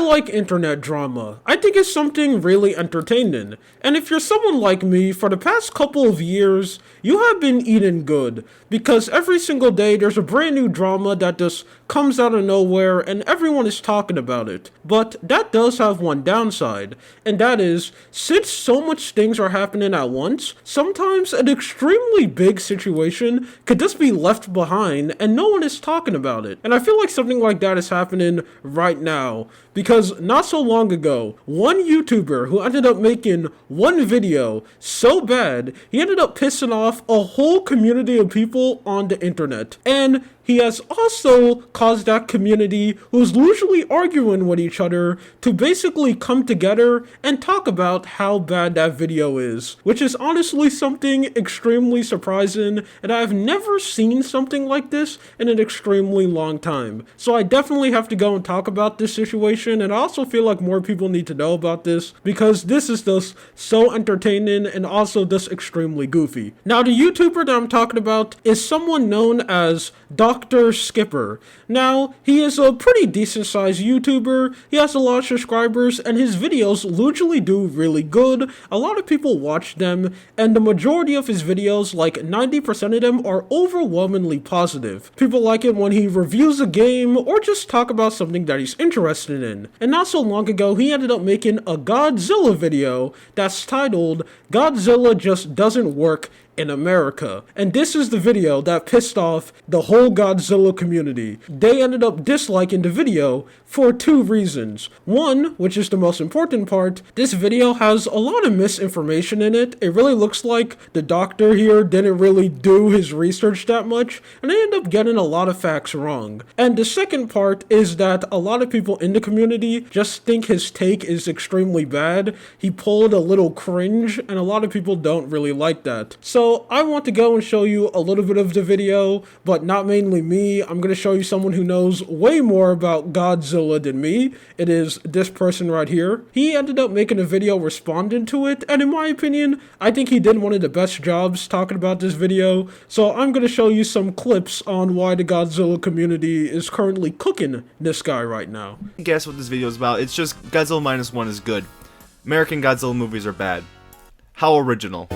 like internet drama. I think it's something really entertaining. And if you're someone like me, for the past couple of years, you have been eating good. Because every single day there's a brand new drama that just comes out of nowhere and everyone is talking about it. But that does have one downside, and that is, since so much things are happening at once, sometimes an extremely big situation could just be left behind and no one is talking about it. And I feel like something like that is happening right now, because not so long ago, one YouTuber who ended up making one video so bad, he ended up pissing off a whole community of people on the internet. And he has also caused that community, who's usually arguing with each other, to basically come together and talk about how bad that video is, which is honestly something extremely surprising, and I've never seen something like this in an extremely long time. So I definitely have to go and talk about this situation, and I also feel like more people need to know about this, because this is just so entertaining and also just extremely goofy. Now, the YouTuber that I'm talking about is someone known as Doktor Skipper. Now, he is a pretty decent sized YouTuber, he has a lot of subscribers, and his videos usually do really good. A lot of people watch them, and the majority of his videos, like 90% of them, are overwhelmingly positive. People like it when he reviews a game, or just talk about something that he's interested in. And not so long ago, he ended up making a Godzilla video that's titled, "Godzilla Just Doesn't Work in America." And this is the video that pissed off the whole Godzilla community. They ended up disliking the video for two reasons. One, which is the most important part, this video has a lot of misinformation in it. It really looks like the doctor here didn't really do his research that much, and they end up getting a lot of facts wrong. And the second part is that a lot of people in the community just think his take is extremely bad. He pulled a little cringe, and a lot of people don't really like that. So I want to go and show you a little bit of the video, but not mainly me. I'm going to show you someone who knows way more about Godzilla than me. It is this person right here. He ended up making a video responding to it, and in my opinion, I think he did one of the best jobs talking about this video. So I'm going to show you some clips on why the Godzilla community is currently cooking this guy right now. Guess what this video is about? It's just Godzilla Minus One is good. American Godzilla movies are bad. How original.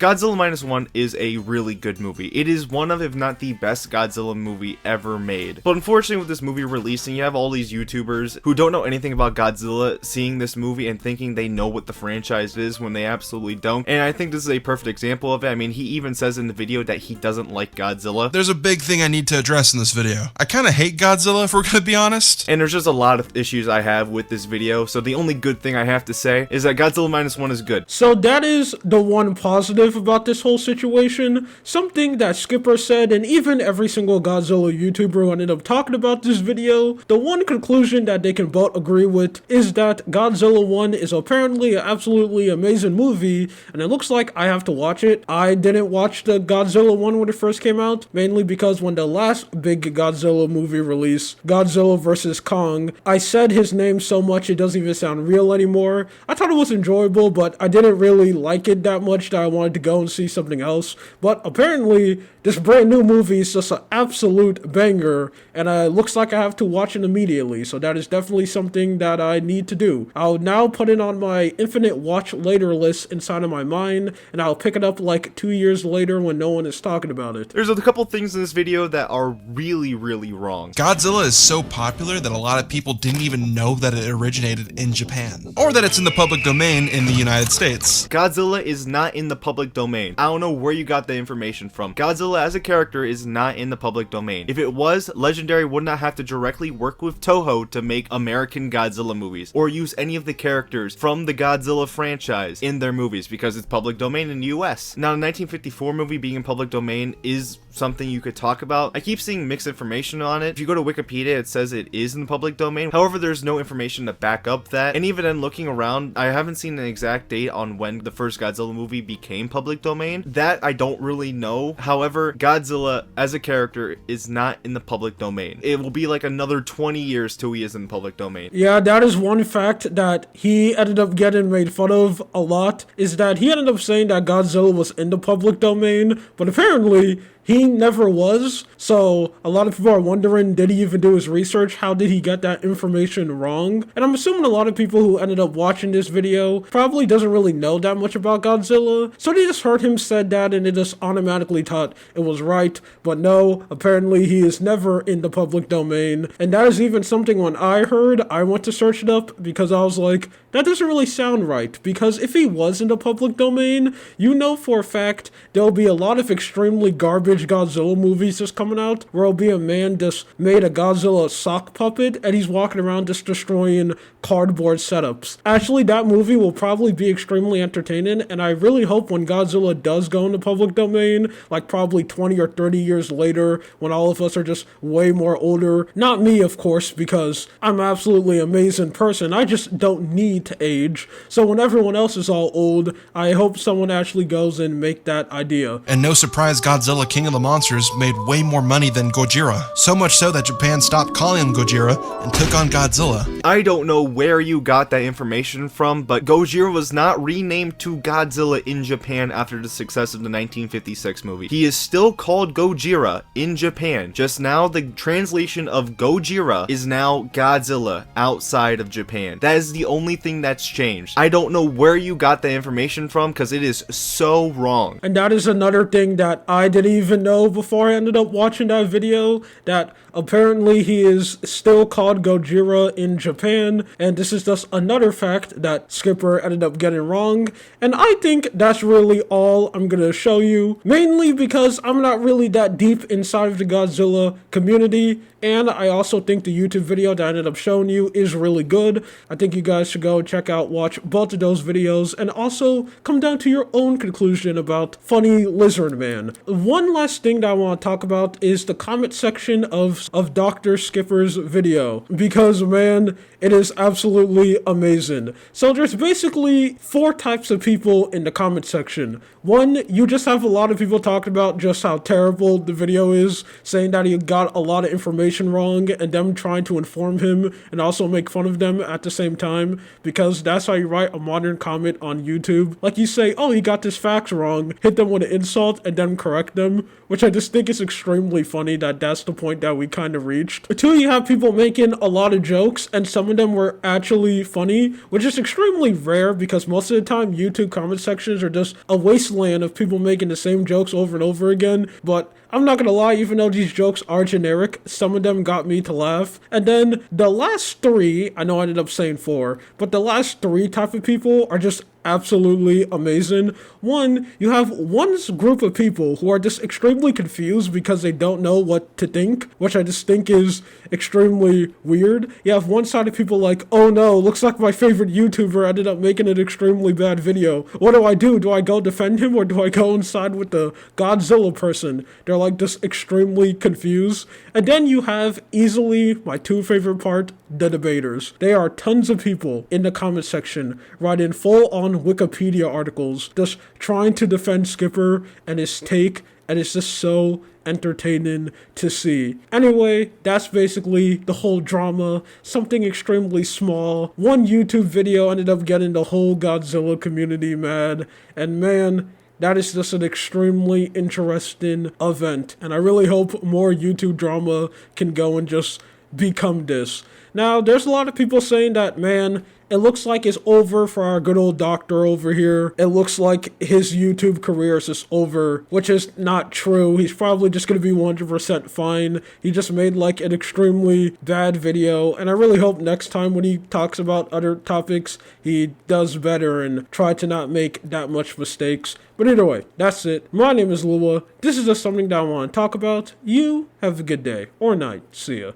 Godzilla Minus One is a really good movie. It is one of, if not the best Godzilla movie ever made. But unfortunately, with this movie releasing, you have all these YouTubers who don't know anything about Godzilla seeing this movie and thinking they know what the franchise is when they absolutely don't. And I think this is a perfect example of it. I mean, he even says in the video that he doesn't like Godzilla. There's a big thing I need to address in this video. I kind of hate Godzilla, if we're gonna be honest. And there's just a lot of issues I have with this video. So the only good thing I have to say is that Godzilla Minus One is good. So that is the one positive about this whole situation. Something that Skipper said, and even every single Godzilla YouTuber who ended up talking about this video, the one conclusion that they can both agree with is that Godzilla 1 is apparently an absolutely amazing movie, and it looks like I have to watch it. I didn't watch the Godzilla 1 when it first came out, mainly because when the last big Godzilla movie released, Godzilla vs. Kong, I said his name so much it doesn't even sound real anymore. I thought it was enjoyable, but I didn't really like it that much that I wanted to go and see something else. But apparently this brand new movie is just an absolute banger, and it looks like I have to watch it immediately, so that is definitely something that I need to do. I'll now put it on my infinite watch later list inside of my mind, and I'll pick it up like 2 years later when no one is talking about it. There's a couple things in this video that are really wrong. Godzilla is so popular that a lot of people didn't even know that it originated in Japan, or that it's in the public domain in the United States. Godzilla is not in the public domain. I don't know where you got the information from. Godzilla as a character is not in the public domain. If it was, Legendary would not have to directly work with Toho to make American Godzilla movies, or use any of the characters from the Godzilla franchise in their movies, because it's public domain in the US. Now, the 1954 movie being in public domain is something you could talk about. I keep seeing mixed information on it. If you go to Wikipedia, it says it is in the public domain. However, there's no information to back up that. And even then, looking around, I haven't seen an exact date on when the first Godzilla movie became public domain. That I don't really know. However, Godzilla as a character is not in the public domain. It will be like another 20 years till he is in the public domain. Yeah, that is one fact that he ended up getting made fun of a lot, is that he ended up saying that Godzilla was in the public domain, but apparently he never was. So a lot of people are wondering, did he even do his research? How did he get that information wrong? And I'm assuming a lot of people who ended up watching this video probably doesn't really know that much about Godzilla. So they just heard him said that and they just automatically thought it was right. But no, apparently he is never in the public domain. And that is even something when I heard, I went to search it up because I was like, that doesn't really sound right. Because if he was in the public domain, you know for a fact there'll be a lot of extremely garbage Godzilla movies just coming out where it'll be a man just made a Godzilla sock puppet and he's walking around just destroying cardboard setups. Actually, that movie will probably be extremely entertaining, and I really hope when Godzilla does go in the public domain, like probably 20 or 30 years later, when all of us are just way more older, not me of course, because I'm an absolutely amazing person, I just don't need to age, so when everyone else is all old, I hope someone actually goes and make that idea. And no surprise, Godzilla King of the Monsters made way more money than Gojira. So much so that Japan stopped calling him Gojira and took on Godzilla. I don't know where you got that information from, but Gojira was not renamed to Godzilla in Japan after the success of the 1956 movie. He is still called Gojira in Japan, just now the translation of Gojira is now Godzilla outside of Japan. That is the only thing that's changed. I don't know where you got that information from because it is so wrong. And that is another thing that I didn't even know before I ended up watching that video, that apparently he is still called Gojira in Japan, and this is just another fact that Skipper ended up getting wrong, and I think that's really all I'm gonna show you, mainly because I'm not really that deep inside of the Godzilla community, and I also think the YouTube video that I ended up showing you is really good. I think you guys should go watch both of those videos, and also come down to your own conclusion about Funny Lizard Man. One last thing that I want to talk about is the comment section of Dr. Skipper's video, because man, it is absolutely amazing. So there's basically 4 types of people in the comment section. One, you just have a lot of people talking about just how terrible the video is, saying that he got a lot of information wrong, and them trying to inform him and also make fun of them at the same time, because that's how you write a modern comment on YouTube. Like you say, oh, he got this facts wrong, hit them with an insult, and then correct them, which I just think is extremely funny that that's the point that we kind of reached. 2, you have people making a lot of jokes, and some of them were actually funny, which is extremely rare because most of the time YouTube comment sections are just a wasteland of people making the same jokes over and over again. But I'm not gonna lie, even though these jokes are generic, some of them got me to laugh. And then the last 3, I know I ended up saying 4, but the last 3 type of people are just absolutely amazing. One, you have one group of people who are just extremely confused because they don't know what to think, which I just think is extremely weird. You have one side of people like, oh no, looks like my favorite YouTuber ended up making an extremely bad video. What do I do? Do I go defend him or do I go inside with the Godzilla person? They're like just extremely confused. And then you have easily my 2 favorite part, the debaters. There are tons of people in the comment section writing full-on Wikipedia articles just trying to defend Skipper and his take, and it's just so entertaining to see. Anyway, that's basically the whole drama. Something extremely small. One YouTube video ended up getting the whole Godzilla community mad, and man, that is just an extremely interesting event, and I really hope more YouTube drama can go and just become this. Now, there's a lot of people saying that, man, it looks like it's over for our good old doctor over here. It looks like his YouTube career is just over, which is not true. He's probably just going to be 100% fine. He just made like an extremely bad video, and I really hope next time when he talks about other topics, he does better and try to not make that much mistakes. But either way, that's it. My name is Lua. This is just something that I want to talk about. You have a good day or night. See ya.